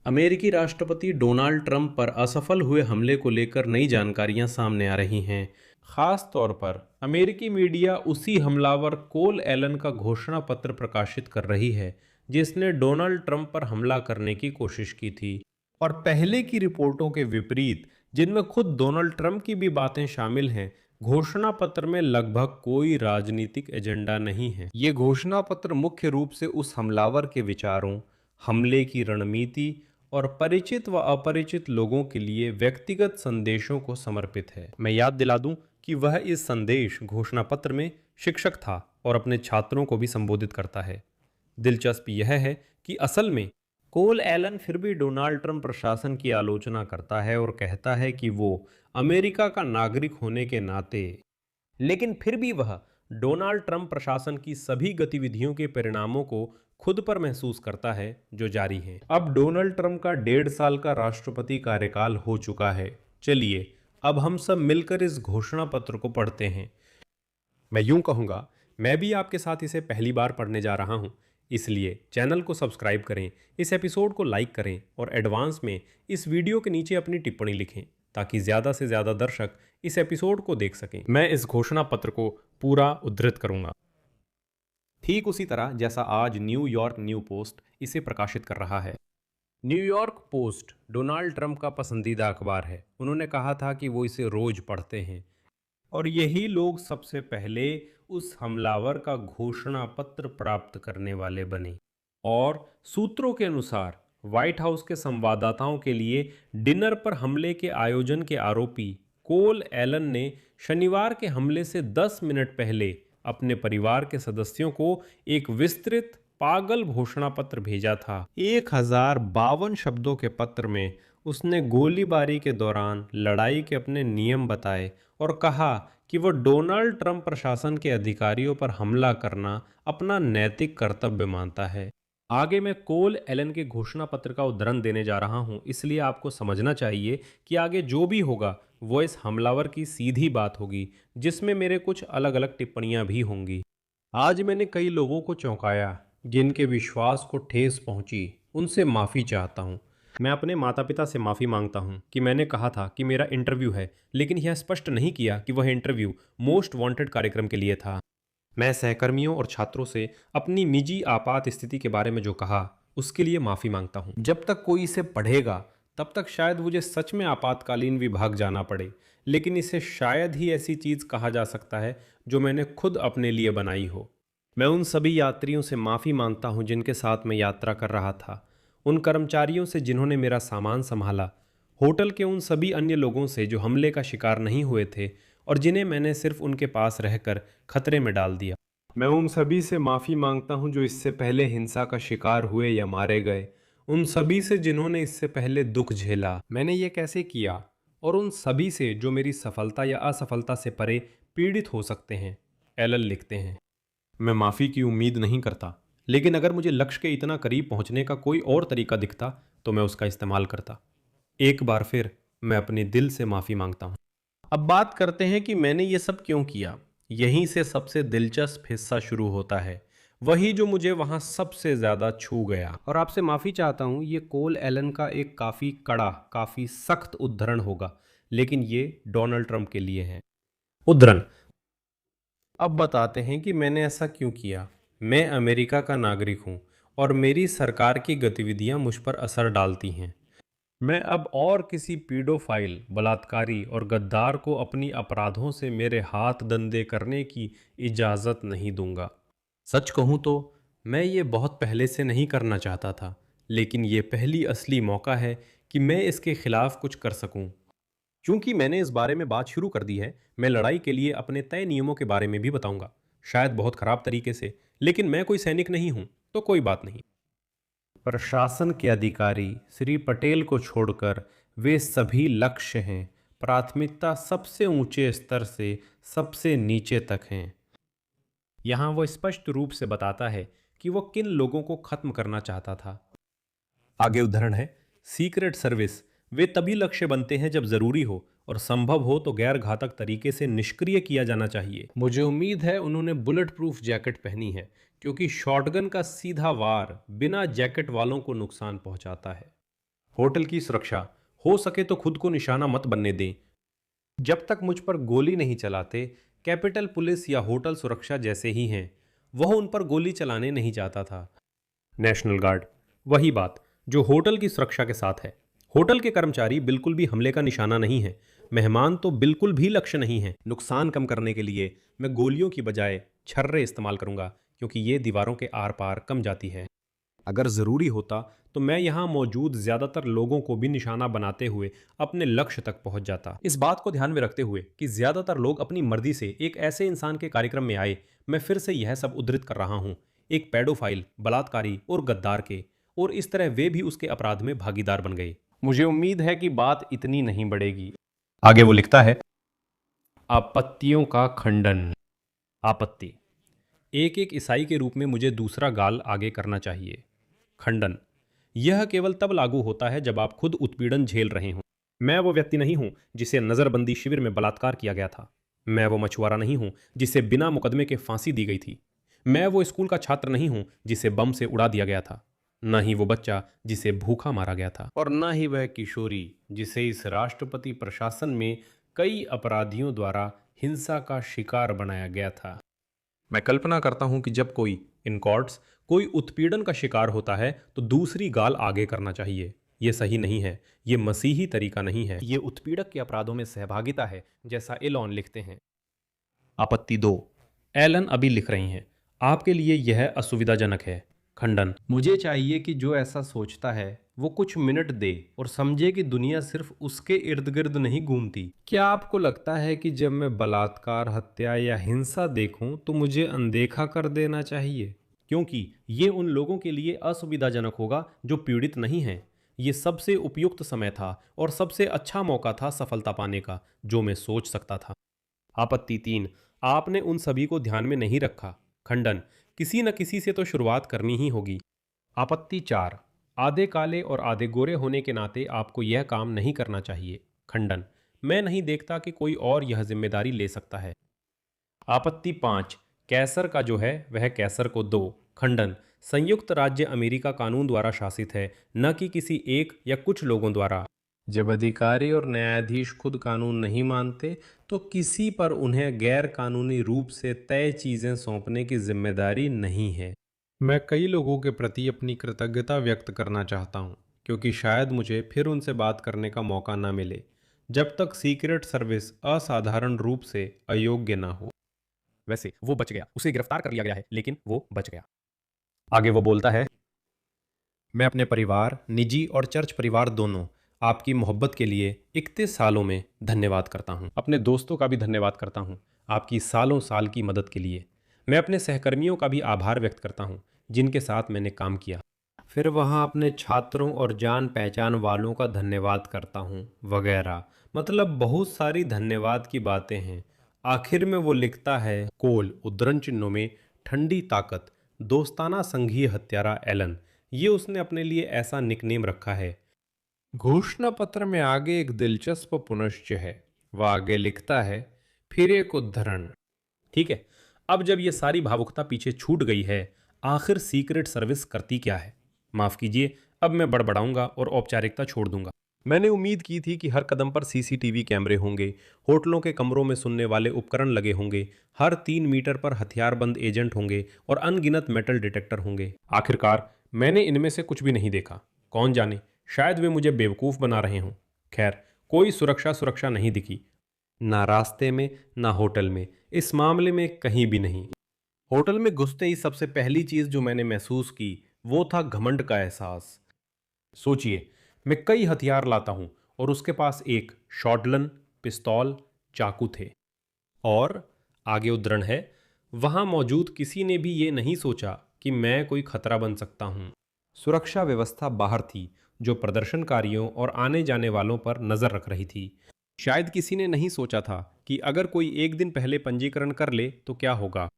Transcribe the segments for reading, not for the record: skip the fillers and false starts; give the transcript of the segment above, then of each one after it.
अमेरिकी राष्ट्रपति Donald Trump पर असफल हुए हमले को लेकर नई जानकारियां सामने आ रही हैं। खास तौर पर अमेरिकी मीडिया उसी हमलावर कोल एलन का घोषणा पत्र प्रकाशित कर रही है जिसने डोनाल्ड ट्रंप पर हमला करने की कोशिश की थी। और पहले की रिपोर्टों के विपरीत, जिनमें खुद डोनाल्ड ट्रंप की भी बातें शामिल हैं, घोषणा पत्र में लगभग कोई राजनीतिक एजेंडा नहीं है। ये घोषणा पत्र मुख्य रूप से उस हमलावर के विचारों, हमले की रणनीति और परिचित व अपरिचित लोगों के लिए व्यक्तिगत संदेशों को समर्पित है। मैं याद दिला दूं कि वह इस संदेश घोषणा पत्र में शिक्षक था और अपने छात्रों को भी संबोधित करता है। दिलचस्प यह है कि असल में कोल एलन फिर भी डोनाल्ड ट्रंप प्रशासन की आलोचना करता है और कहता है कि वो अमेरिका का नागरिक होने के नाते, लेकिन फिर भी वह डोनाल्ड ट्रंप प्रशासन की सभी गतिविधियों के परिणामों को खुद पर महसूस करता है जो जारी हैं। अब डोनाल्ड ट्रंप का 1.5 साल का राष्ट्रपति कार्यकाल हो चुका है। चलिए अब हम सब मिलकर इस घोषणा पत्र को पढ़ते हैं। मैं यूं कहूँगा, मैं भी आपके साथ इसे पहली बार पढ़ने जा रहा हूँ, इसलिए चैनल को सब्सक्राइब करें, इस एपिसोड को लाइक करें और एडवांस में इस वीडियो के नीचे अपनी टिप्पणी लिखें ताकि ज़्यादा से ज़्यादा दर्शक इस एपिसोड को देख सकें। मैं इस घोषणा पत्र को पूरा उद्धृत करूंगा, ठीक उसी तरह जैसा आज न्यूयॉर्क न्यू पोस्ट इसे प्रकाशित कर रहा है। न्यूयॉर्क पोस्ट डोनाल्ड ट्रंप का पसंदीदा अखबार है। उन्होंने कहा था कि वो इसे रोज पढ़ते हैं और यही लोग सबसे पहले उस हमलावर का घोषणा पत्र प्राप्त करने वाले बने। और सूत्रों के अनुसार व्हाइट हाउस के संवाददाताओं के लिए डिनर पर हमले के आयोजन के आरोपी कोल एलन ने शनिवार के हमले से 10 मिनट पहले अपने परिवार के सदस्यों को एक विस्तृत पागल घोषणा पत्र भेजा था। 1052 शब्दों के पत्र में उसने गोलीबारी के दौरान लड़ाई के अपने नियम बताए और कहा कि वह डोनाल्ड ट्रंप प्रशासन के अधिकारियों पर हमला करना अपना नैतिक कर्तव्य मानता है। आगे मैं कोल एलन के घोषणा पत्र का उद्धरण देने जा रहा हूं, इसलिए आपको समझना चाहिए कि आगे जो भी होगा वो इस हमलावर की सीधी बात होगी, जिसमें मेरे कुछ अलग अलग टिप्पणियां भी होंगी। आज मैंने कई लोगों को चौंकाया, जिनके विश्वास को ठेस पहुंची। उनसे माफ़ी चाहता हूं। मैं अपने माता पिता से माफ़ी मांगता हूं कि मैंने कहा था कि मेरा इंटरव्यू है, लेकिन यह स्पष्ट नहीं किया कि वह इंटरव्यू मोस्ट वांटेड कार्यक्रम के लिए था। मैं सहकर्मियों और छात्रों से अपनी निजी आपात स्थिति के बारे में जो कहा उसके लिए माफ़ी मांगता हूं। जब तक कोई इसे पढ़ेगा तब तक शायद मुझे सच में आपातकालीन विभाग जाना पड़े, लेकिन इसे शायद ही ऐसी चीज़ कहा जा सकता है जो मैंने खुद अपने लिए बनाई हो। मैं उन सभी यात्रियों से माफ़ी मांगता हूं जिनके साथ मैं यात्रा कर रहा था, उन कर्मचारियों से जिन्होंने मेरा सामान संभाला, होटल के उन सभी अन्य लोगों से जो हमले का शिकार नहीं हुए थे और जिन्हें मैंने सिर्फ उनके पास रहकर खतरे में डाल दिया। मैं उन सभी से माफ़ी मांगता हूं जो इससे पहले हिंसा का शिकार हुए या मारे गए, उन सभी से जिन्होंने इससे पहले दुख झेला, मैंने ये कैसे किया, और उन सभी से जो मेरी सफलता या असफलता से परे पीड़ित हो सकते हैं। एलन लिखते हैं, मैं माफ़ी की उम्मीद नहीं करता, लेकिन अगर मुझे लक्ष्य के इतना करीब पहुंचने का कोई और तरीका दिखता तो मैं उसका इस्तेमाल करता। एक बार फिर मैं अपने दिल से माफ़ी मांगता हूं। अब बात करते हैं कि मैंने ये सब क्यों किया। यहीं से सबसे दिलचस्प हिस्सा शुरू होता है, वही जो मुझे वहां सबसे ज़्यादा छू गया। और आपसे माफ़ी चाहता हूं, ये कोल एलन का एक काफ़ी कड़ा, काफ़ी सख्त उद्धरण होगा, लेकिन ये डोनाल्ड ट्रंप के लिए है। उद्धरण। अब बताते हैं कि मैंने ऐसा क्यों किया। मैं अमेरिका का नागरिक हूं और मेरी सरकार की गतिविधियां मुझ पर असर डालती हैं। मैं अब और किसी पीडोफाइल, बलात्कारी और गद्दार को अपनी अपराधों से मेरे हाथ धंधे करने की इजाज़त नहीं दूंगा। सच कहूं तो मैं ये बहुत पहले से नहीं करना चाहता था, लेकिन ये पहली असली मौका है कि मैं इसके खिलाफ कुछ कर सकूं। क्योंकि मैंने इस बारे में बात शुरू कर दी है, मैं लड़ाई के लिए अपने तय नियमों के बारे में भी बताऊंगा, शायद बहुत खराब तरीके से, लेकिन मैं कोई सैनिक नहीं हूं तो कोई बात नहीं। प्रशासन के अधिकारी श्री पटेल को छोड़कर वे सभी लक्ष्य हैं, प्राथमिकता सबसे ऊंचे स्तर से सबसे नीचे तक हैं। यहाँ वो स्पष्ट रूप से बताता है कि वो किन लोगों को खत्म करना चाहता था। आगे उदाहरण है, सीक्रेट सर्विस वे तभी लक्ष्य बनते हैं जब जरूरी हो और संभव हो तो गैर घातक तरीके से निष्क्रिय किया जाना चाहिए। मुझे उम्मीद है उन्होंने बुलेट प्रूफ जैकेट पहनी है, क्योंकि शॉटगन का सीधा वार बिना जैकेट वालों को नुकसान पहुंचाता है। होटल की सुरक्षा, हो सके तो खुद को निशाना मत बनने दें। जब तक मुझ पर गोली नहीं चलाते, कैपिटल पुलिस या होटल सुरक्षा जैसे ही हैं। वह उन पर गोली चलाने नहीं चाहता था। नेशनल गार्ड, वही बात जो होटल की सुरक्षा के साथ है। होटल के कर्मचारी बिल्कुल भी हमले का निशाना नहीं है। मेहमान तो बिल्कुल भी लक्ष्य नहीं है। नुकसान कम करने के लिए मैं गोलियों की बजाय छर्रे इस्तेमाल करूंगा, क्योंकि ये दीवारों के आर पार कम जाती है। अगर ज़रूरी होता तो मैं यहाँ मौजूद ज़्यादातर लोगों को भी निशाना बनाते हुए अपने लक्ष्य तक पहुँच जाता। इस बात को ध्यान में रखते हुए कि ज़्यादातर लोग अपनी मर्जी से एक ऐसे इंसान के कार्यक्रम में आए, मैं फिर से यह सब उद्धृत कर रहा हूँ, एक पेडोफाइल, बलात्कारी और गद्दार के, और इस तरह वे भी उसके अपराध में भागीदार बन गए। मुझे उम्मीद है कि बात इतनी नहीं बढ़ेगी। आगे वो लिखता है, आपत्तियों का खंडन। आपत्ति, एक एक ईसाई के रूप में मुझे दूसरा गाल आगे करना चाहिए। खंडन, यह केवल तब लागू होता है जब आप खुद उत्पीड़न झेल रहे हों। मैं वो व्यक्ति नहीं हूं जिसे नज़रबंदी शिविर में बलात्कार किया गया था। मैं वो मछुआरा नहीं हूं जिसे बिना मुकदमे के फांसी दी गई थी। मैं वो स्कूल का छात्र नहीं हूं जिसे बम से उड़ा दिया गया था। न ही वो बच्चा जिसे भूखा मारा गया था, और न ही वह किशोरी जिसे इस राष्ट्रपति प्रशासन में कई अपराधियों द्वारा हिंसा का शिकार बनाया गया था। मैं कल्पना करता हूं कि जब कोई इन कोर्ट्स कोई उत्पीड़न का शिकार होता है तो दूसरी गाल आगे करना चाहिए। ये सही नहीं है, ये मसीही तरीका नहीं है, ये उत्पीड़क के अपराधों में सहभागिता है, जैसा एलन लिखते हैं। आपत्ति 2, एलन अभी लिख रही हैं, आपके लिए यह असुविधाजनक है। खंडन, मुझे चाहिए कि जो ऐसा सोचता है वो कुछ मिनट दे और समझे कि दुनिया सिर्फ उसके इर्द गिर्द नहीं घूमती। क्या आपको लगता है कि जब मैं बलात्कार, हत्या या हिंसा देखूं तो मुझे अनदेखा कर देना चाहिए? क्योंकि ये उन लोगों के लिए असुविधाजनक होगा जो पीड़ित नहीं हैं। ये सबसे उपयुक्त समय था और सबसे अच्छा मौका था सफलता पाने का जो मैं सोच सकता था। आपत्ति 3, आपने उन सभी को ध्यान में नहीं रखा। खंडन, किसी न किसी से तो शुरुआत करनी ही होगी। आपत्ति 4, आधे काले और आधे गोरे होने के नाते आपको यह काम नहीं करना चाहिए। खंडन, मैं नहीं देखता कि कोई और यह जिम्मेदारी ले सकता है। आपत्ति 5, कैसर का जो है वह कैसर को दो। खंडन, संयुक्त राज्य अमेरिका कानून द्वारा शासित है, न कि किसी एक या कुछ लोगों द्वारा। जब अधिकारी और न्यायाधीश खुद कानून नहीं मानते तो किसी पर उन्हें गैर कानूनी रूप से तय चीजें सौंपने की जिम्मेदारी नहीं है। मैं कई लोगों के प्रति अपनी कृतज्ञता व्यक्त करना चाहता हूं, क्योंकि शायद मुझे फिर उनसे बात करने का मौका न मिले जब तक सीक्रेट सर्विस असाधारण रूप से अयोग्य ना हो। वैसे वो बच गया, उसे गिरफ्तार कर लिया गया है, लेकिन वो बच गया। आगे वो बोलता है, मैं अपने परिवार, निजी और चर्च परिवार दोनों, आपकी मोहब्बत के लिए 31 सालों में धन्यवाद करता हूं। अपने दोस्तों का भी धन्यवाद करता हूं आपकी सालों साल की मदद के लिए। मैं अपने सहकर्मियों का भी आभार व्यक्त करता हूं जिनके साथ मैंने काम किया। फिर वहाँ अपने छात्रों और जान पहचान वालों का धन्यवाद करता हूँ वगैरह। मतलब बहुत सारी धन्यवाद की बातें हैं। आखिर में वो लिखता है, कोल उद्धरण चिन्हों में ठंडी ताकत, दोस्ताना संघीय हत्यारा एलन, ये उसने अपने लिए ऐसा निकनेम रखा है। घोषणा पत्र में आगे एक दिलचस्प पुनश्च है। वह आगे लिखता है, फिर एक उद्धरण। ठीक है, अब जब ये सारी भावुकता पीछे छूट गई है, आखिर सीक्रेट सर्विस करती क्या है? माफ कीजिए, अब मैं बड़बड़ाऊंगा और औपचारिकता छोड़ दूंगा। मैंने उम्मीद की थी कि हर कदम पर सीसीटीवी कैमरे होंगे, होटलों के कमरों में सुनने वाले उपकरण लगे होंगे, हर 3 मीटर पर हथियारबंद एजेंट होंगे और अनगिनत मेटल डिटेक्टर होंगे। आखिरकार मैंने इनमें से कुछ भी नहीं देखा। कौन जाने, शायद वे मुझे बेवकूफ़ बना रहे हों। खैर, कोई सुरक्षा नहीं दिखी, ना रास्ते में ना होटल में, इस मामले में कहीं भी नहीं। होटल में घुसते ही सबसे पहली चीज जो मैंने महसूस की वो था घमंड का एहसास। सोचिए, मैं कई हथियार लाता हूं और उसके पास एक शॉटगन, पिस्तौल, चाकू थे। और आगे उद्धरण है, वहां मौजूद किसी ने भी ये नहीं सोचा कि मैं कोई खतरा बन सकता हूं। सुरक्षा व्यवस्था बाहर थी जो प्रदर्शनकारियों और आने जाने वालों पर नजर रख रही थी। शायद किसी ने नहीं सोचा था कि अगर कोई एक दिन पहले पंजीकरण कर ले तो क्या होगा।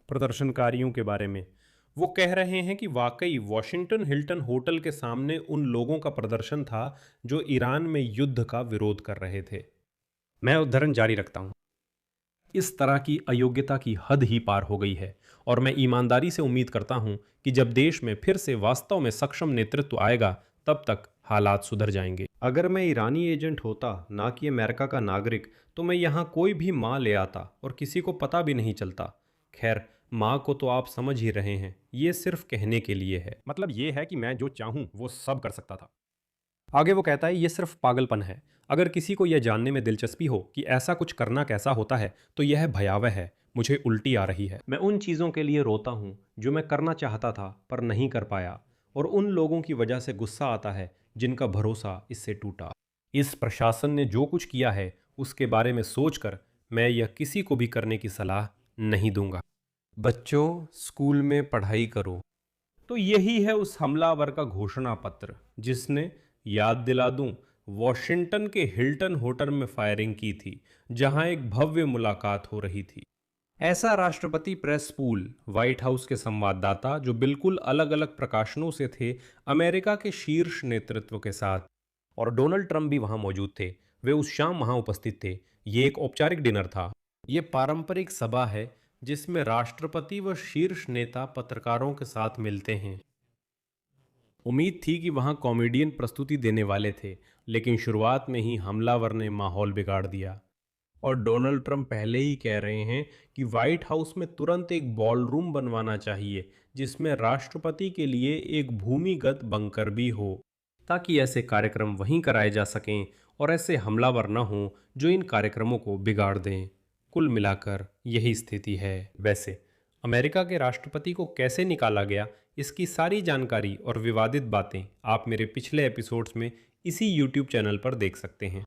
प्रदर्शनकारियों के बारे में वो कह रहे हैं कि वाकई वॉशिंगटन हिल्टन होटल के सामने उन लोगों का प्रदर्शन था जो ईरान में युद्ध का विरोध कर रहे थे। मैं उद्धरण जारी रखता हूं, इस तरह की अयोग्यता की हद ही पार हो गई है और मैं ईमानदारी से उम्मीद करता हूं कि जब देश में फिर से वास्तव में सक्षम नेतृत्व आएगा तब तक हालात सुधर जाएंगे। अगर मैं ईरानी एजेंट होता, ना कि अमेरिका का नागरिक, तो मैं यहाँ कोई भी माँ ले आता और किसी को पता भी नहीं चलता। खैर, माँ को तो आप समझ ही रहे हैं, ये सिर्फ कहने के लिए है। मतलब ये है कि मैं जो चाहूं वो सब कर सकता था। आगे वो कहता है ये सिर्फ पागलपन है। अगर किसी को यह जानने में दिलचस्पी हो कि ऐसा कुछ करना कैसा होता है तो यह भयावह है। मुझे उल्टी आ रही है। मैं उन चीज़ों के लिए रोता हूँ जो मैं करना चाहता था पर नहीं कर पाया, और उन लोगों की वजह से गुस्सा आता है जिनका भरोसा इससे टूटा। इस प्रशासन ने जो कुछ किया है उसके बारे में सोचकर मैं यह किसी को भी करने की सलाह नहीं दूंगा। बच्चों, स्कूल में पढ़ाई करो। तो यही है उस हमलावर का घोषणा पत्र जिसने, याद दिला दूं, वॉशिंगटन के हिल्टन होटल में फायरिंग की थी, जहां एक भव्य मुलाकात हो रही थी। ऐसा राष्ट्रपति प्रेस पूल, व्हाइट हाउस के संवाददाता जो बिल्कुल अलग अलग प्रकाशनों से थे, अमेरिका के शीर्ष नेतृत्व के साथ, और डोनाल्ड ट्रंप भी वहां मौजूद थे। वे उस शाम वहां उपस्थित थे। ये एक औपचारिक डिनर था। ये पारंपरिक सभा है जिसमें राष्ट्रपति व शीर्ष नेता पत्रकारों के साथ मिलते हैं। उम्मीद थी कि वहां कॉमेडियन प्रस्तुति देने वाले थे, लेकिन शुरुआत में ही हमलावर ने माहौल बिगाड़ दिया। और डोनाल्ड ट्रंप पहले ही कह रहे हैं कि व्हाइट हाउस में तुरंत एक बॉलरूम बनवाना चाहिए जिसमें राष्ट्रपति के लिए एक भूमिगत बंकर भी हो, ताकि ऐसे कार्यक्रम वहीं कराए जा सकें और ऐसे हमलावर न हों जो इन कार्यक्रमों को बिगाड़ दें। कुल मिलाकर यही स्थिति है। वैसे अमेरिका के राष्ट्रपति को कैसे निकाला गया, इसकी सारी जानकारी और विवादित बातें आप मेरे पिछले एपिसोड्स में इसी यूट्यूब चैनल पर देख सकते हैं।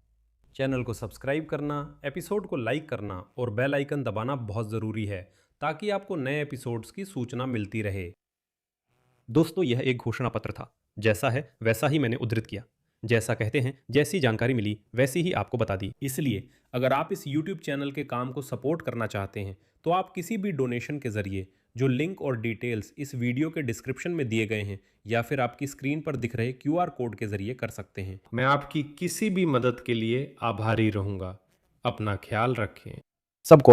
चैनल को सब्सक्राइब करना, एपिसोड को लाइक करना और बेल आइकन दबाना बहुत ज़रूरी है ताकि आपको नए एपिसोड्स की सूचना मिलती रहे। दोस्तों यह एक घोषणा पत्र था। जैसा है वैसा ही मैंने उद्धृत किया। जैसा कहते हैं जैसी जानकारी मिली वैसी ही आपको बता दी। इसलिए अगर आप इस YouTube चैनल के काम को सपोर्ट करना चाहते हैं तो आप किसी भी डोनेशन के ज़रिए, जो लिंक और डिटेल्स इस वीडियो के डिस्क्रिप्शन में दिए गए हैं या फिर आपकी स्क्रीन पर दिख रहे QR कोड के ज़रिए कर सकते हैं। मैं आपकी किसी भी मदद के लिए आभारी रहूँगा। अपना ख्याल रखें। सबको